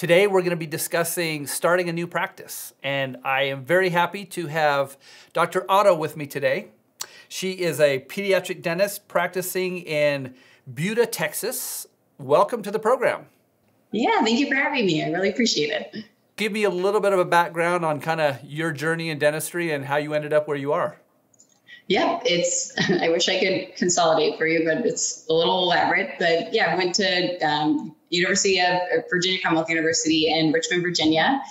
Today, we're going to be discussing starting a new practice, and I am very happy to have Dr. Otto with me today. She is a pediatric dentist practicing in Buda, Texas. Welcome to the program. Yeah, thank you for having me. I really appreciate it. Give me a little bit of a background on kind of your journey in dentistry and how you ended up where you are. Yeah, I wish I could consolidate for you, but it's a little elaborate. But yeah, I went to University of Virginia, Commonwealth University in Richmond, Virginia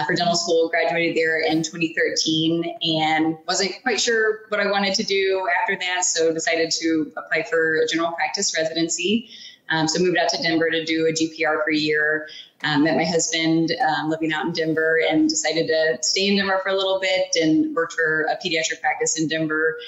for dental school, graduated there in 2013 and wasn't quite sure what I wanted to do after that. So decided to apply for a general practice residency. So moved out to Denver to do a GPR for a year. Met my husband living out in Denver and decided to stay in Denver for a little bit and worked for a pediatric practice in Denver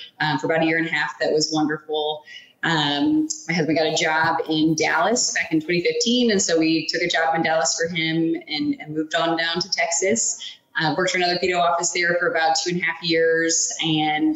for about a year and a half. That was wonderful. My husband got a job in Dallas back in 2015. And so we took a job in Dallas for him and moved on down to Texas. Worked for another pedo office there for about 2.5 years and,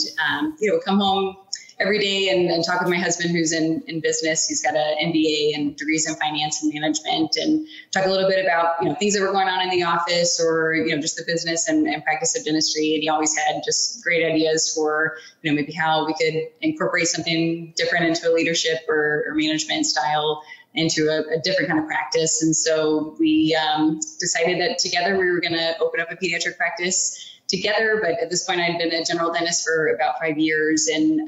come home every day and talk with my husband who's in business. He's got an MBA and degrees in finance and management, and talk a little bit about, things that were going on in the office or, just the business and practice of dentistry. And he always had just great ideas for, maybe how we could incorporate something different into a leadership or management style into a different kind of practice. And so we decided that together we were going to open up a pediatric practice together. But at this point, I'd been a general dentist for about 5 years and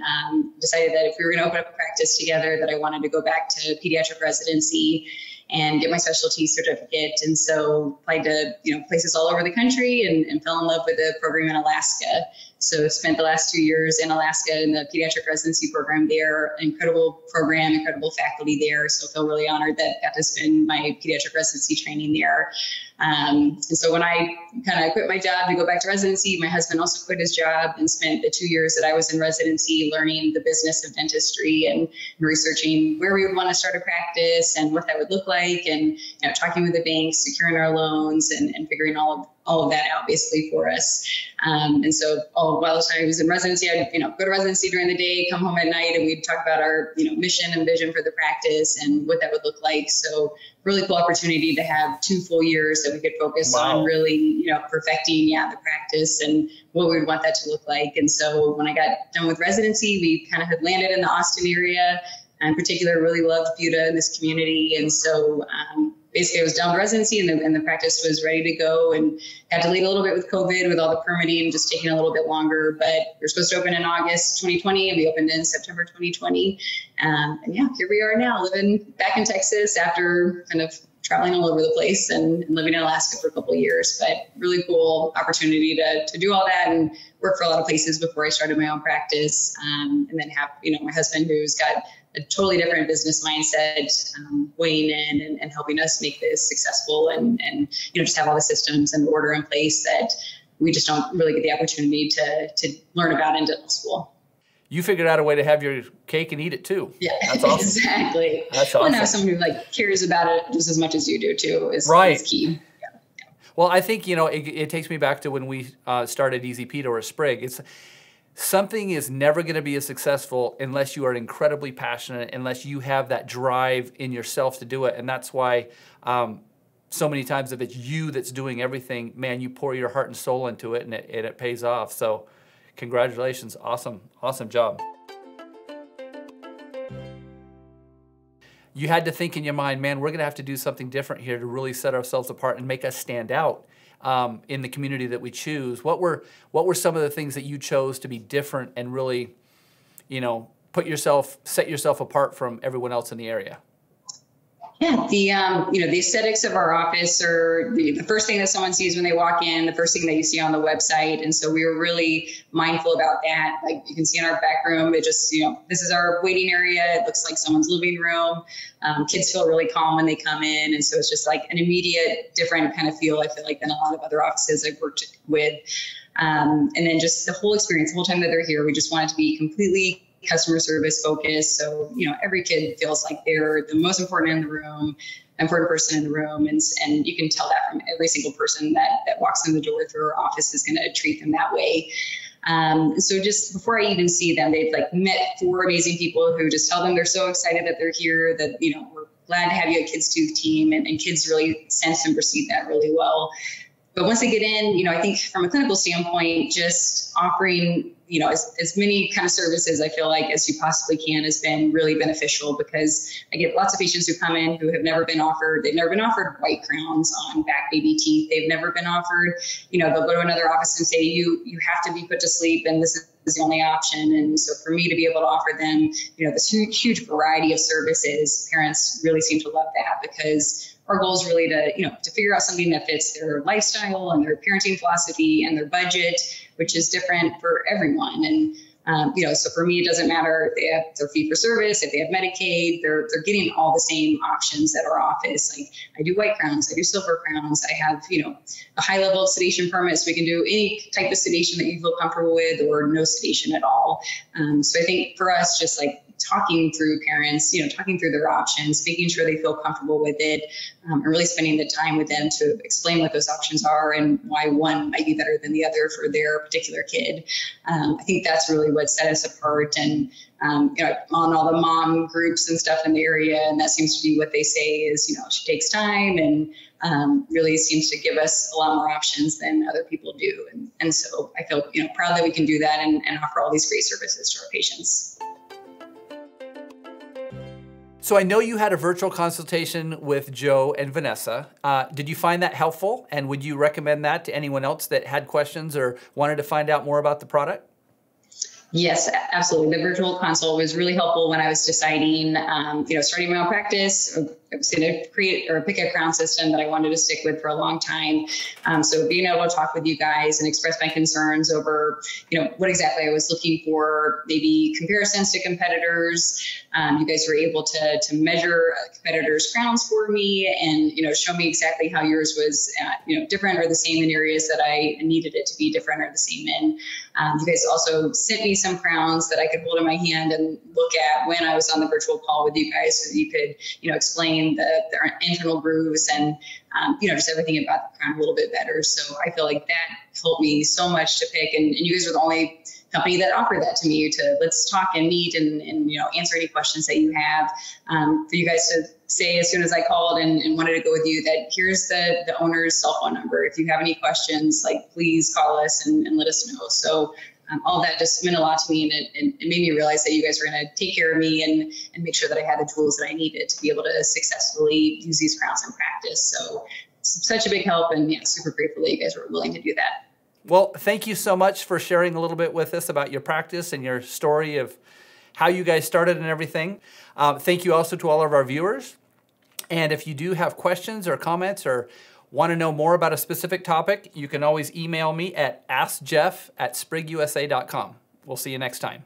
decided that if we were going to open up a practice together, that I wanted to go back to pediatric residency and get my specialty certificate. And so applied to places all over the country and fell in love with a program in Alaska. So spent the last 2 years in Alaska in the pediatric residency program there. Incredible program, incredible faculty there. So feel really honored that I got to spend my pediatric residency training there. And so when I kind of quit my job to go back to residency, my husband also quit his job and spent the 2 years that I was in residency learning the business of dentistry and researching where we would want to start a practice and what that would look like, and talking with the banks, securing our loans, and figuring all of that out basically for us. And so while the time I was in residency, I'd go to residency during the day, come home at night, and we'd talk about our mission and vision for the practice and what that would look like. So really cool opportunity to have 2 full years that we could focus on really perfecting the practice and what we would want that to look like. And so when I got done with residency, we kind of had landed in the Austin area. In particular, really loved Buda in this community. And so basically I was done with residency and the practice was ready to go, and had to leave a little bit with COVID with all the permitting just taking a little bit longer. But we were supposed to open in August 2020 and we opened in September 2020. And here we are now living back in Texas after kind of traveling all over the place and living in Alaska for a couple of years. But really cool opportunity to do all that and work for a lot of places before I started my own practice. And then have, my husband who's got a totally different business mindset, weighing in and helping us make this successful and just have all the systems and order in place that we just don't really get the opportunity to learn about in dental school. You figured out a way to have your cake and eat it too. Yeah, that's awesome. Exactly. That's awesome. And have someone who cares about it just as much as you do too is key. Yeah. Well, I think, it takes me back to when we started Easy Pedo or Sprig. Something is never going to be as successful unless you are incredibly passionate, unless you have that drive in yourself to do it. And that's why so many times if it's you that's doing everything, man, you pour your heart and soul into it and it pays off. So congratulations. Awesome. Awesome job. You had to think in your mind, man, we're going to have to do something different here to really set ourselves apart and make us stand out in the community that we choose. What were some of the things that you chose to be different and really, set yourself apart from everyone else in the area? Yeah, the aesthetics of our office are the first thing that someone sees when they walk in, the first thing that you see on the website. And so we were really mindful about that. Like you can see in our back room, it just, this is our waiting area. It looks like someone's living room. Kids feel really calm when they come in. And so it's just like an immediate different kind of feel, I feel like, than a lot of other offices I've worked with. And then just the whole experience, the whole time that they're here, we just want it to be completely customer service focused. So, every kid feels like they're the most important in the room, important person in the room. And you can tell that from every single person that walks in the door through our office is going to treat them that way. So just before I even see them, they've met 4 amazing people who just tell them they're so excited that they're here, that, we're glad to have you at Kids to Team, and kids really sense and perceive that really well. But once they get in, I think from a clinical standpoint, just offering, as many kind of services I feel like as you possibly can has been really beneficial, because I get lots of patients who come in who have never been offered, they've never been offered white crowns on back baby teeth. They've never been offered, they'll go to another office and say, you have to be put to sleep and this is the only option. And so for me to be able to offer them, this huge variety of services, parents really seem to love that, because our goal is really to figure out something that fits their lifestyle and their parenting philosophy and their budget, which is different for everyone. And, so for me, it doesn't matter if they have their fee for service, if they have Medicaid, they're getting all the same options at our office. Like, I do white crowns, I do silver crowns, I have, a high level of sedation permit, so we can do any type of sedation that you feel comfortable with, or no sedation at all. So I think for us, just like talking through parents, talking through their options, making sure they feel comfortable with it, and really spending the time with them to explain what those options are and why one might be better than the other for their particular kid. I think that's really what set us apart. And, on all the mom groups and stuff in the area, and that seems to be what they say is, she takes time and really seems to give us a lot more options than other people do. And so I feel, proud that we can do that and offer all these great services to our patients. So I know you had a virtual consultation with Joe and Vanessa. Did you find that helpful? And would you recommend that to anyone else that had questions or wanted to find out more about the product? Yes, absolutely. The virtual consult was really helpful when I was deciding, starting my own practice. I was going to create or pick a crown system that I wanted to stick with for a long time. So being able to talk with you guys and express my concerns over, what exactly I was looking for, maybe comparisons to competitors. You guys were able to measure competitors' crowns for me and, show me exactly how yours was, different or the same in areas that I needed it to be different or the same in. You guys also sent me some crowns that I could hold in my hand and look at when I was on the virtual call with you guys, so you could, explain the internal grooves and, just everything about the crown a little bit better. So I feel like that helped me so much to pick. And you guys are the only company that offered that to me, to let's talk and meet and answer any questions that you have. For you guys to say as soon as I called and wanted to go with you that here's the owner's cell phone number. If you have any questions, please call us and let us know. So all that just meant a lot to me, and it made me realize that you guys were going to take care of me and make sure that I had the tools that I needed to be able to successfully use these crowns in practice. So it's such a big help, and super grateful that you guys were willing to do that. Well, thank you so much for sharing a little bit with us about your practice and your story of how you guys started and everything. Thank you also to all of our viewers. And if you do have questions or comments or want to know more about a specific topic, you can always email me at askjeff@sprigusa.com. We'll see you next time.